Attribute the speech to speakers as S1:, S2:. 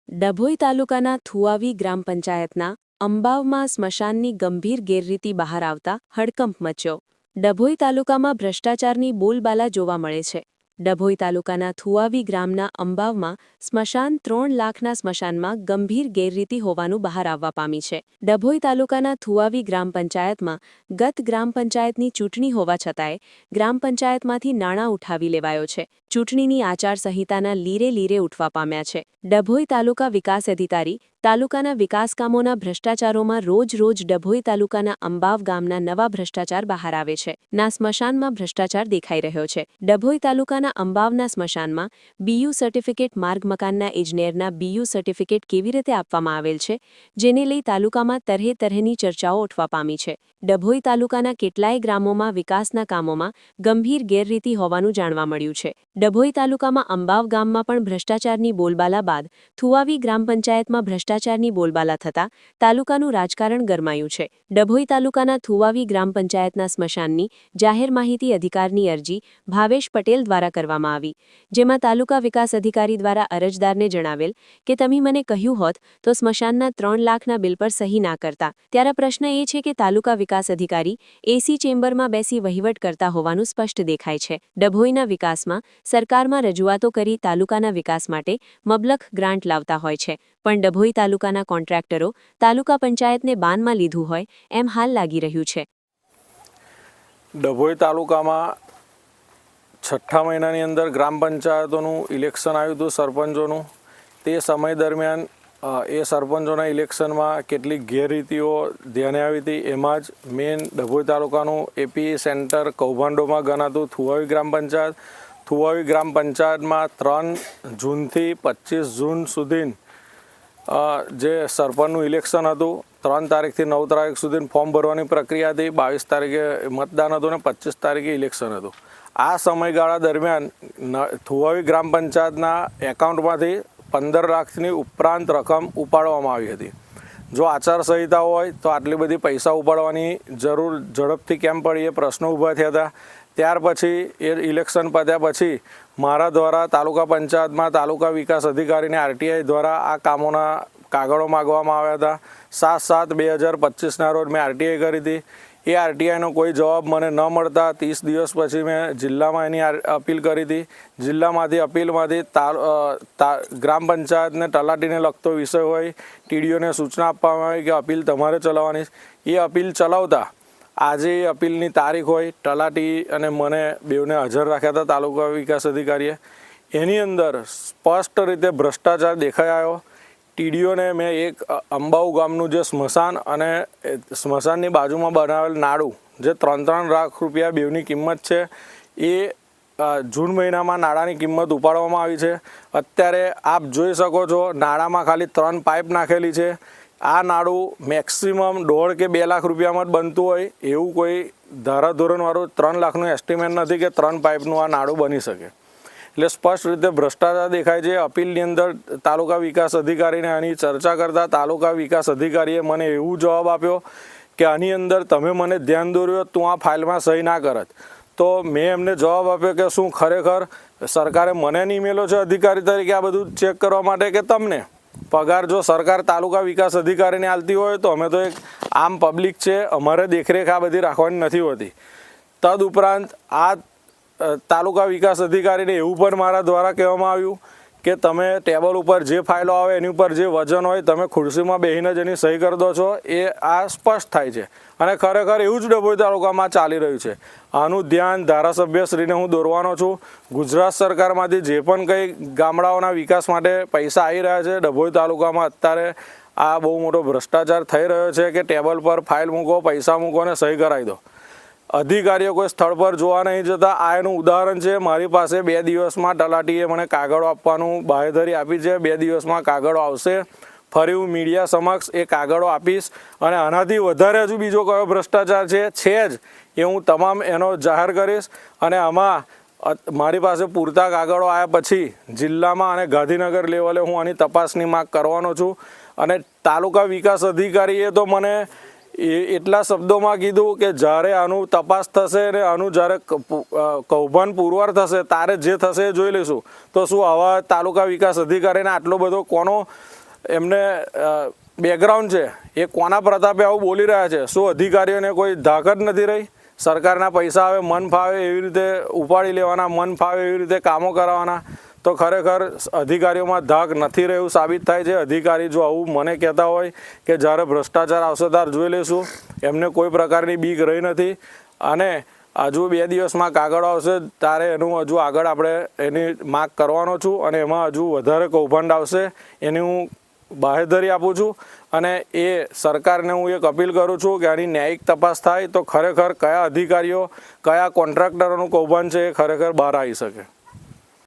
S1: ડભોઈ તાલુકાના થુવાવી ગ્રામ પંચાયતના અંબાવમાં સ્મશાનની ગંભીર ગેરરીતિ બહાર આવતા હડકંપ મચ્યો. ડભોઈ તાલુકામાં ભ્રષ્ટાચારની બોલબાલા જોવા મળે છે. ડભોઈ તાલુકાના થુવાવી ગ્રામના અંબાવમાં સ્મશાન 3 લાખના સ્મશાનમાં ગંભીર ગેરરીતિ હોવાનું બહાર આવવા પામી છે. ડભોઈ તાલુકાના થુવાવી ગ્રામ પંચાયતમાં ગત ગ્રામ પંચાયતની ચૂંટણી હોવા છતાંય ગ્રામ પંચાયતમાંથી નાણાં ઉઠાવી લેવાયો છે. ચૂંટણીની આચારસંહિતાના લીરે લીરે ઉઠવા પામ્યા છે. ડભોઈ તાલુકા વિકાસ અધિકારી તાલુકાના વિકાસ કામોના ભ્રષ્ટાચારોમાં રોજ ડભોઈ તાલુકાના અંબાવ ગામના નવા ભ્રષ્ટાચાર બહાર આવે છે. ના સ્મશાનમાં ભ્રષ્ટાચાર દેખાઈ રહ્યો છે. ડભોઈ તાલુકાના અંબાવના સ્મશાનમાં બીયુ સર્ટિફિકેટ માર્ગ મકાનના ઇજનેરના બીયુ સર્ટિફિકેટ કેવી રીતે આપવામાં આવેલ છે, જેને લઈ તાલુકામાં તરહેની ચર્ચાઓ ઉઠવા પામી છે. ડભોઈ તાલુકાના કેટલાય ગ્રામોમાં વિકાસના કામોમાં ગંભીર ગેરરીતિ હોવાનું જાણવા મળ્યું છે. ડભોઈ તાલુકામાં અંબાવ ગામમાં પણ ભ્રષ્ટાચારની બોલબાલા બાદ થુવાવી ગ્રામ પંચાયતમાં ભ્રષ્ટાચારની બોલબાલા થતાં તાલુકાનું રાજકારણ ગરમાયું છે. ડભોઈ તાલુકાના થુવાવી ગ્રામ પંચાયતના સ્મશાનની જાહેર માહિતી અધિકારની અરજી ભાવેશ પટેલ દ્વારા કરવામાં આવી, જેમાં તાલુકા વિકાસ અધિકારી દ્વારા અરજદારને જણાવેલ કે તમે મને કહ્યું હોત તો સ્મશાનના 3 લાખના બિલ પર સહી ના કરતા. ત્યારે પ્રશ્ન એ છે કે તાલુકા વિકાસ અધિકારી એસી ચેમ્બરમાં બેસી વહીવટ કરતા હોવાનું સ્પષ્ટ દેખાય છે. ડભોઈના વિકાસમાં સરકારમાં રજૂઆતો કરી તાલુકાના વિકાસ માટે મબલખ ગ્રાન્ટ લાવતા હોય છે, પણ ડભોઈ તાલુકાના કોન્ટ્રાક્ટરો તાલુકા પંચાયતને બાનમાં લીધું હોય એમ હાલ લાગી રહ્યું છે.
S2: ડભોઈ તાલુકામાં 6ઠ્ઠા મહિનાની અંદર ગ્રામ પંચાયતોનું ઇલેક્શન આવ્યું હતું, સરપંચોનું. તે સમય દરમિયાન એ સરપંચોના ઇલેક્શનમાં કેટલીક ગેરરીતિઓ ધ્યાને આવી હતી. એમાં જ મેઇન ડભોઈ તાલુકાનું એપી સેન્ટર કૌભાંડોમાં ગણાતું થુવાવી ગ્રામ પંચાયત. થુવાવી ગ્રામ પંચાયતમાં 3 જૂનથી 25 જૂન સુધી જે સરપંચનું ઇલેક્શન હતું. 3 તારીખથી 9 તારીખ સુધી ફોર્મ ભરવાની પ્રક્રિયા હતી. 22 તારીખે મતદાન હતું અને 25 તારીખે ઇલેક્શન હતું. આ સમયગાળા દરમિયાન થુવાવી ગ્રામ પંચાયતના એકાઉન્ટમાંથી 15 લાખની ઉપરાંત રકમ ઉપાડવામાં આવી હતી. જો આચારસંહિતા હોય તો આટલી બધી પૈસા ઉપાડવાની જરૂર ઝડપથી કેમ પડી એ પ્રશ્નો ઊભા થયા હતા. ત્યાર પછી એ ઇલેક્શન પત્યા પછી મારા દ્વારા તાલુકા પંચાયતમાં તાલુકા વિકાસ અધિકારીને આરટીઆઈ દ્વારા આ કામોના કાગળો માગવામાં આવ્યા હતા. 7/7/2025ના રોજ મેં આરટીઆઈ કરી હતી. એ આરટીઆઈનો કોઈ જવાબ મને ન મળતા 30 દિવસ પછી મેં જિલ્લામાં એની અપીલ કરી હતી. જિલ્લામાંથી અપીલમાંથી ગ્રામ પંચાયતને તલાટીને લગતો વિષય હોય, ટીડીઓને સૂચના આપવામાં આવી કે અપીલ તમારે ચલાવવાની. એ અપીલ ચલાવતા આજે એ અપીલની તારીખ હોય, તલાટી અને મને બેઉને હાજર રાખ્યા હતા તાલુકા વિકાસ અધિકારીએ. એની અંદર સ્પષ્ટ રીતે ભ્રષ્ટાચાર દેખાઈ આવ્યો. ટીડીઓને મેં એક અંબાવ ગામનું જે સ્મશાન અને સ્મશાનની બાજુમાં બનાવેલ નાડું જે 3 લાખ રૂપિયા બેઉની કિંમત છે, એ જૂન મહિનામાં નાણાંની કિંમત ઉપાડવામાં આવી છે. અત્યારે આપ જોઈ શકો છો નાળામાં ખાલી 3 પાઇપ નાખેલી છે. આ નાડું મેક્સિમમ 1.5 કે 2 લાખ રૂપિયામાં જ બનતું હોય એવું કોઈ ધારાધોરણવાળું 3 લાખનું એસ્ટિમેટ નથી કે 3 પાઇપનું આ નાડું બની શકે. એટલે સ્પષ્ટ રીતે ભ્રષ્ટાચાર દેખાય છે. અપીલની અંદર તાલુકા વિકાસ અધિકારીને આની ચર્ચા કરતા તાલુકા વિકાસ અધિકારીએ મને એવું જવાબ આપ્યો કે આની અંદર તમે મને ધ્યાન દોર્યો તું આ ફાઇલમાં સહી ના કરત. તો મેં એમને જવાબ આપ્યો કે શું ખરેખર સરકારે મને નહીં મેલો છે અધિકારી તરીકે આ બધું ચેક કરવા માટે, કે તમને પગાર જો સરકાર તાલુકા વિકાસ અધિકારીને આલતી હોય તો અમે તો એક આમ પબ્લિક છે, અમારે દેખરેખ આ બધી રાખવાની નથી હોતી. તદુપરાંત આ તાલુકા વિકાસ અધિકારીને એવું પણ મારા દ્વારા કહેવામાં આવ્યું કે તમે ટેબલ ઉપર જે ફાઇલો આવે એની ઉપર જે વજન હોય તમે ખુરશીમાં બેસીને જ એની સહી કરી દો છો. એ આ સ્પષ્ટ થાય છે અને ખરેખર એવું જ ડભોઈ તાલુકામાં ચાલી રહ્યું છે. આનું ધ્યાન ધારાસભ્યશ્રીને હું દોરવાનો છું. ગુજરાત સરકારમાંથી જે પણ કંઈ ગામડાઓના વિકાસ માટે પૈસા આવી રહ્યા છે, ડભોઈ તાલુકામાં અત્યારે આ બહુ મોટો ભ્રષ્ટાચાર થઈ રહ્યો છે કે ટેબલ પર ફાઇલ મૂકો, પૈસા મૂકો અને સહી કરાવી દો. અધિકારીઓ કોઈ સ્થળ પર જોવા નહીં જતા. આ એનું ઉદાહરણ છે. મારી પાસે 2 દિવસમાં તલાટીએ મને કાગળો આપવાનું બાહેધરી આપી છે. 2 દિવસમાં કાગળો આવશે. ફરી હું મીડિયા સમક્ષ એ કાગળો આપીશ અને આનાથી વધારે હજુ બીજો કયો ભ્રષ્ટાચાર છે જ એ હું તમામ એનો જાહેર કરીશ. અને આમાં મારી પાસે પૂરતા કાગળો આવ્યા પછી જિલ્લામાં અને ગાંધીનગર લેવલે હું આની તપાસની માંગ કરવાનો છું. અને તાલુકા વિકાસ અધિકારીએ તો મને એટલા શબ્દોમાં કીધું કે જ્યારે આનું તપાસ થશે અને આનું જ્યારે કૌભાંડ પુરવાર થશે ત્યારે જે થશે એ જોઈ લઈશું. તો શું આવા તાલુકા વિકાસ અધિકારીને આટલો બધો કોનો એમને બેકગ્રાઉન્ડ છે એ કોના પ્રતાપે આવું બોલી રહ્યા છે? શું અધિકારીઓને કોઈ ધાક જ નથી રહી? સરકારના પૈસા આવે મન ફાવે એવી રીતે ઉપાડી લેવાના, મન ફાવે એવી રીતે કામો કરાવવાના. તો ખરેખર અધિકારીઓમાં ધાક નથી રહ્યું સાબિત થાય છે. અધિકારી જો આવું મને કહેતા હોય કે જ્યારે ભ્રષ્ટાચાર આવશે ત્યારે જોઈ લઈશું, એમને કોઈ પ્રકારની બીક રહી નથી. અને હજુ 2 દિવસમાં કાગળ આવશે ત્યારે એનું હજુ આગળ આપણે એની માગ કરવાનો છું અને એમાં હજુ વધારે કૌભાંડ આવશે એની હું બાહેધરી આપું છું. અને એ સરકારને હું એક અપીલ કરું છું કે આની ન્યાયિક તપાસ થાય તો ખરેખર કયા અધિકારીઓ કયા કોન્ટ્રાક્ટરોનું કૌભાંડ છે એ ખરેખર બહાર આવી શકે.